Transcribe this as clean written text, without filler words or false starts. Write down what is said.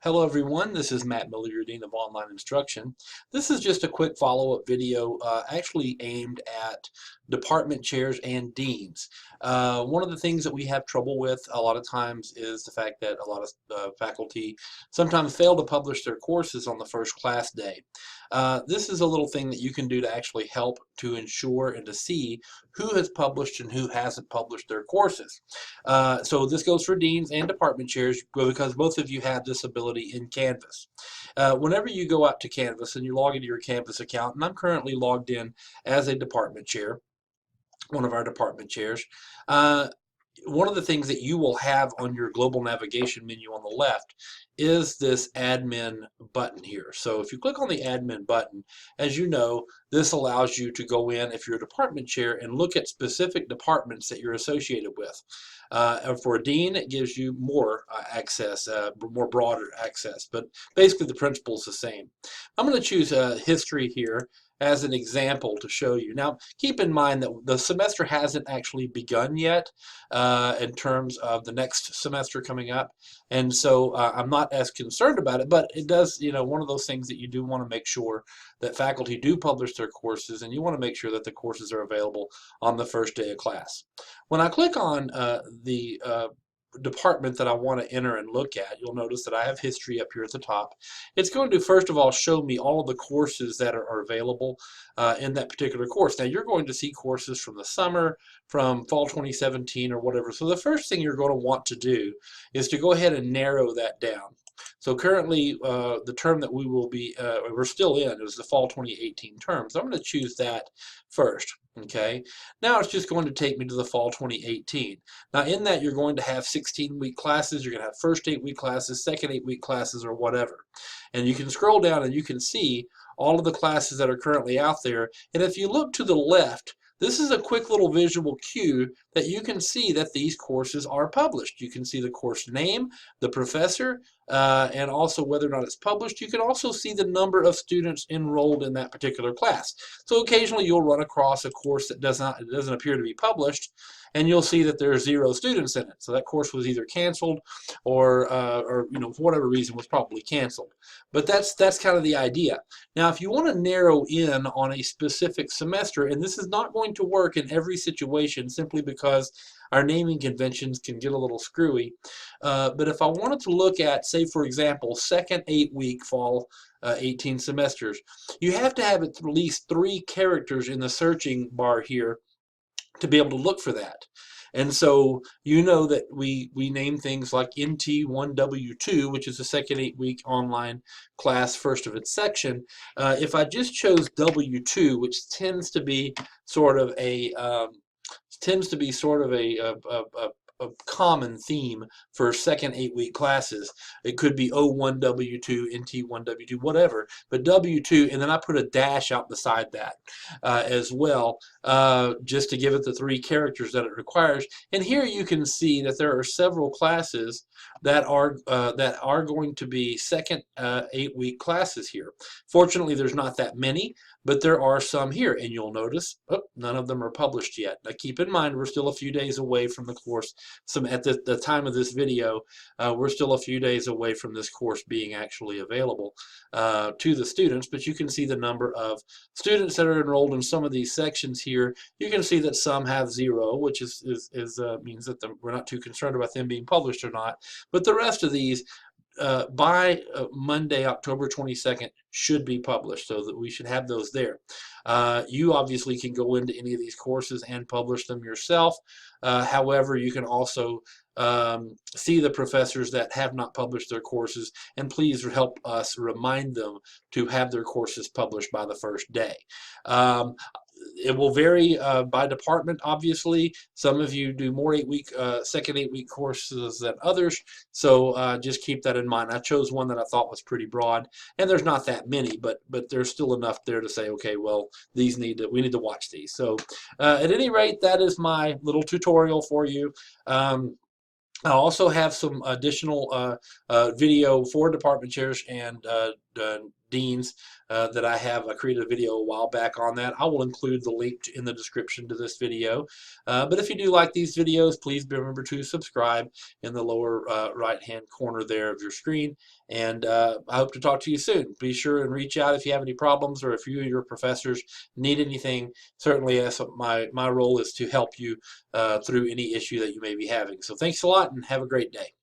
Hello everyone, this is Matt Miller, your Dean of Online Instruction. This is just a quick follow-up video actually aimed at department chairs and deans. One of the things that we have trouble with a lot of times is the fact that a lot of faculty sometimes fail to publish their courses on the first class day. This is a little thing that you can do to actually help to ensure and to see who has published and who hasn't published their courses. So this goes for deans and department chairs because both of you have this ability in Canvas. Whenever you go out to Canvas and you log into your Canvas account, and I'm currently logged in as a department chair, one of our department chairs, one of the things that you will have on your global navigation menu on the left is this admin button here. So if you click on the admin button, as you know, this allows you to go in, if you're a department chair, and look at specific departments that you're associated with. And for a dean, it gives you more access, more broader access, but basically the principle is the same. I'm going to choose history here as an example to show you. Now, keep in mind that the semester hasn't actually begun yet in terms of the next semester coming up, and so I'm not as concerned about it, but it does, one of those things that you do want to make sure that faculty do publish their courses, and you want to make sure that the courses are available on the first day of class. When I click on the department that I want to enter and look at, you'll notice that I have history up here at the top. It's going to first of all show me all of the courses that are available in that particular course. Now you're going to see courses from the summer, from fall 2017 or whatever. So the first thing you're going to want to do is to go ahead and narrow that down. So currently the term that we're still in is the fall 2018 term. So I'm going to choose that first. Okay, now it's just going to take me to the fall 2018. Now in that you're going to have 16-week classes, you're going to have first 8-week classes, second 8-week classes, or whatever. And you can scroll down and you can see all of the classes that are currently out there. And if you look to the left, this is a quick little visual cue that you can see that these courses are published. You can see the course name, the professor, and also whether or not it's published. You can also see the number of students enrolled in that particular class. So occasionally you'll run across a course that doesn't appear to be published, and you'll see that there are 0 students in it. So that course was either canceled or for whatever reason was probably canceled. But that's kind of the idea. Now if you want to narrow in on a specific semester, and this is not going to work in every situation simply because our naming conventions can get a little screwy, but if I wanted to look at, say for example, second 8-week fall 18 semesters, you have to have at least 3 characters in the searching bar here to be able to look for that. And so you know that we name things like NT1W2, which is the second 8-week online class, first of its section. If I just chose W2, which tends to be sort of a a common theme for second 8-week classes. It could be O1W2, NT1W2, whatever, but W2, and then I put a dash out beside that as well, just to give it the 3 characters that it requires. And here you can see that there are several classes that are going to be second 8-week classes here. Fortunately, there's not that many, but there are some here, and you'll notice none of them are published yet. Now keep in mind we're still a few days away from the course. At the time of this video, we're still a few days away from this course being actually available to the students, but you can see the number of students that are enrolled in some of these sections here. You can see that some have 0, which means that we're not too concerned about them being published or not, but the rest of these by Monday, October 22nd, should be published, so that we should have those there. You obviously can go into any of these courses and publish them yourself. However, you can also see the professors that have not published their courses, and please help us remind them to have their courses published by the first day. It will vary by department, obviously. Some of you do more second 8-week courses than others, so just keep that in mind. I chose one that I thought was pretty broad, and there's not that many, but there's still enough there to say, okay, well, we need to watch these. So at any rate, that is my little tutorial for you. I also have some additional video for department chairs and deans that I have. I created a video a while back on that. I will include the link in the description to this video. But if you do like these videos, please remember to subscribe in the lower right-hand corner there of your screen. And I hope to talk to you soon. Be sure and reach out if you have any problems, or if you or your professors need anything. Certainly, my role is to help you through any issue that you may be having. So thanks a lot and have a great day.